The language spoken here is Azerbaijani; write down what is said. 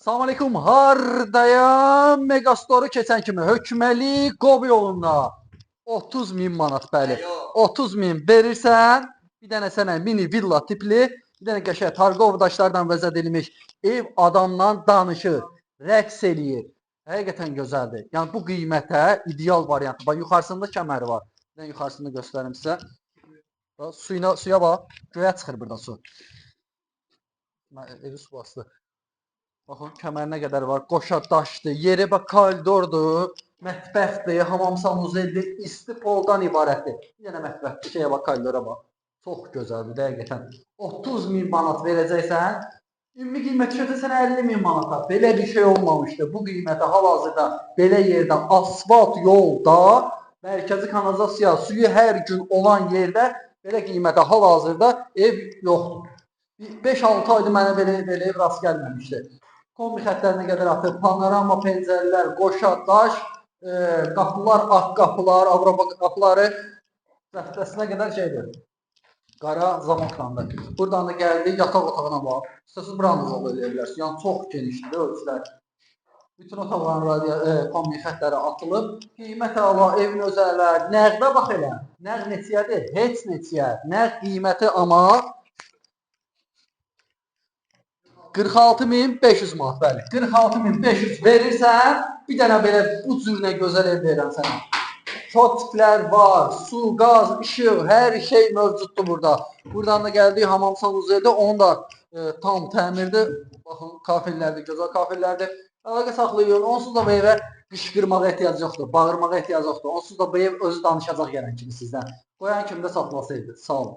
Salam aleyküm, hardayam? Megastoru keçən kimi hökməli Qob yolunda 30.000 manat, bəli. 30.000 verirsən, bir dənə sənə mini villa tipli, bir dənə qəşəng Targov daşlardan vəzət edilmiş ev adamla danışır, rəqs eləyir. Həqiqətən gözəldir. Yəni bu qiymətə ideal variantı. Bax yuxarısında kəməri var. Bir dənə yuxarısını göstərim sizə. Bax, suya bax, göyə çıxır burada su. Evi su bastı. Baxın, kəmərinə qədər var. Qoşa daşdır, yeri bax koridordur, mətbəxdir, hamam sanuzeldir, isti poldan ibarətdir. Bir dənə mətbəxdir, şeyə bax, koridora bax. Çox gözəldir, dəqiqətən. 30.000 manat verəcəksən, ümumi qiyməti götür sənə 50.000 manata. Belə bir şey olmamışdı. Bu qiymətə hal-hazırda belə yerdə asfalt yolda, mərkəzi kanalizasiya suyu hər gün olan yerdə belə qiymətə hal-hazırda ev yoxdur. 5-6 aydır mənə belə ev rast gəlməmişdi. Kombi xətlərinə qədər atıb, panorama pəncərələr, qoşa daş, qapılar, ağ qapılar, Avropa qapıları dəstəsinə qədər şeydir. Qara zamoklandır. Buradan da gəldi, yataq otağına bax. İstəsiz buranı da eləyə bilərsiniz. Yəni çox genişdir ölçülər. Bütün otaqların kombi xətləri atılıb. Qiymət əla, evin özələr, nəğdə bax elə. Nəğ neçəyədir? Heç neçəyə. Nəğ qiyməti amma 46.500 manat, bəli. 46.500 verirsən, bir dənə belə bu cürünə gözəl ev verirəm sənə. Kotiklər var, su, qaz, işıq, hər şey mövcuddur burada. Buradan da gəldik hamam sanuzeldə, onu da tam təmirdir. Baxın, kafirlərdir, gözəl kafirlərdir. Əlaqə saxlayın, onsuz da bu evə qışqırmağa ehtiyac yoxdur, bağırmağa ehtiyac yoxdur. Onsuz da bu ev özü danışacaq gələn kimi sizdən. Qoyan kimi də satması evdir. Sağ olun.